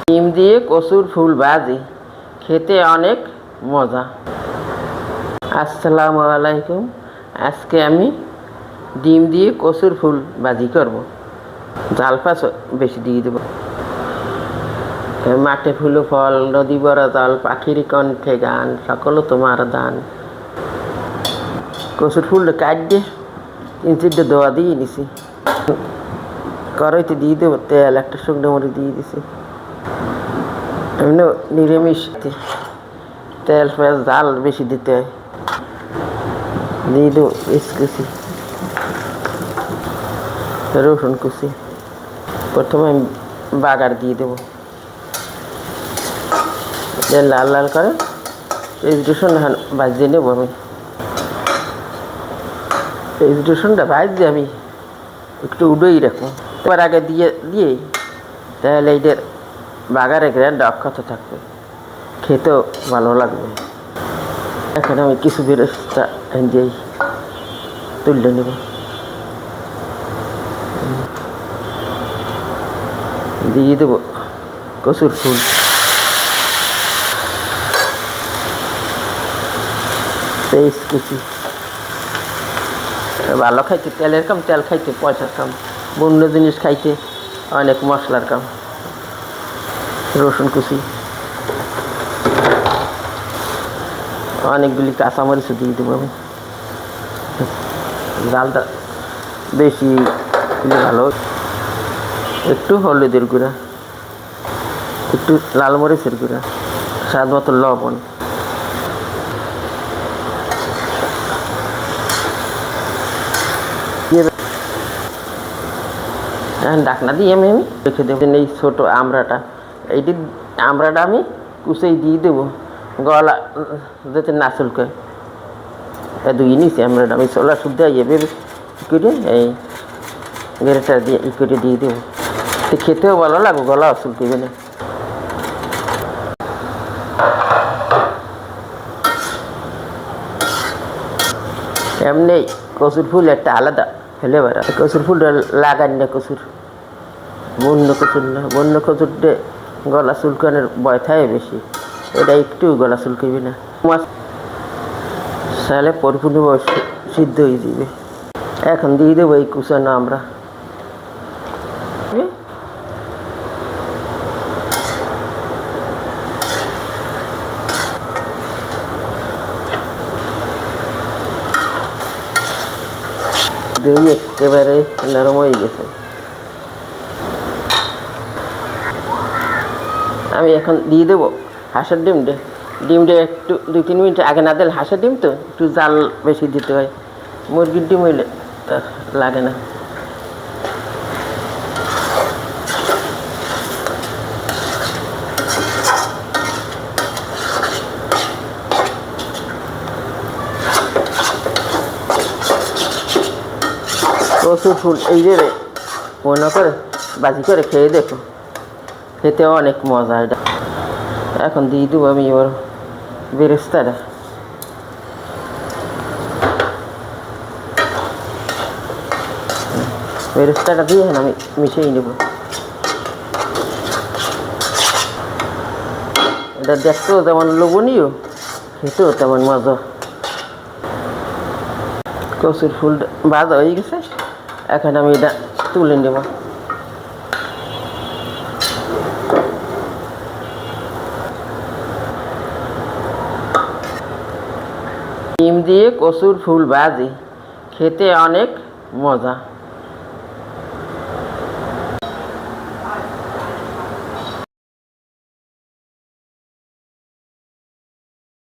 ডিম দিয়ে কচুর ফুল ভাজি খেতে অনেক মজা। আসসালামু আলাইকুম। আজকে আমি ডিম দিয়ে কচুর ফুল ভাজি করব। জাল ফাঁস বেশি দিয়ে দেব। মাঠে ফুলো ফল, নদী বড় জল, পাখির কণ্ঠে গান, সকল তোমার দান। কচুর ফুলটা কাটিয়ে 3-4টে দোয়া দিয়ে নিছি। কড়াইতে দিয়ে দেবো তেল, একটা শুকনো মরিচ দিয়ে দিছি। এমনি নিরামিষ তেল পেঁয়াজ জাল বেশি দিতে হয়। দিয়ে দেবো কুচি, রসুন কুচি। প্রথমে আমি বাগার দিয়ে দেবো, লাল লাল করে পেঁয়াজ রসুন ভাজিয়ে নেব। আমি পেঁয়াজ রসুনটা ভাজতে আমি একটু উডেই রাখবো, এবার আগে দিয়ে তাহলে এইটার বাগারে গ্র্যান্ড অক্ষত থাকবে, খেতেও ভালো লাগবে। এখন আমি কিছু বেরেস্তা দিয়েই তুলে নেব। দিয়ে দেবো কচুর ফুল, পেঁয়াজ কুচি। ভালো খাইতে তেলের কাম, তেল খাইতে পয়সার কাম, বন্য জিনিস খাইতে অনেক মশলার কাম। রসুন কুচি, অনেকগুলি কাঁচামরিচও দিয়ে দেবো আমি। জালটা বেশি ভালো। একটু হলুদের গুঁড়া, একটু লাল মরিচের গুঁড়া, স্বাদ মতো লবণ। ঢাকনা দিয়ে আমি রেখে দেবো। এই ছোটো আমড়াটা, এইটি আমড়াটা আমি কুচেই দিয়ে দেবো, গলা যাতে না চুলকায়। ধুয়ে নিছি আমড়াটা আমি, ছোলা শুদ্ধ এভাবে করে এই গেরেটা দিয়ে করে দিয়ে দেবো। খেতেও ভালো লাগবে, গলা চুলকাবে না। এমনি কচুর ফুল একটা আলাদা ফ্লেভার। কচুর ফুলটা লাগান না, কচুর বন্য কচুর না, বন্য কচুরটা গলা চুলকানোর ভয় থাকে বেশি, এটা একটু গলা চুলকাবে না। মাছ তাহলে পরিপূর্ণভাবে সিদ্ধ হয়ে যাবে। এখন দিয়ে দেবো এই কুচানো আমরা। একেবারে নরম হয়ে গেছে। আমি এখন দিয়ে দেবো হাঁসের ডিমটা একটু 2-3 মিনিট আগে না দিলে, হাঁসের ডিম তো একটু জাল বেশি দিতে হয়, মুরগির ডিম হইলে লাগে না। কচুর ফুল এই যে মনে করে বাজি করে খেয়ে দেখো, খেতে অনেক মজা এটা। এখন দিয়ে দেবো আমি এবার বেরেস্তাটা। বেরেস্তাটা দিয়ে আমি মিশিয়ে নেব। এটা দেখতেও যেমন লোভনীয়, খেতেও তেমন মজা। কচুর ফুল ভাজা হয়ে গেছে, এখন আমি এটা তুলে নেব। ডিম দিয়ে কচুর ফুল ভাজি খেতে অনেক মজা।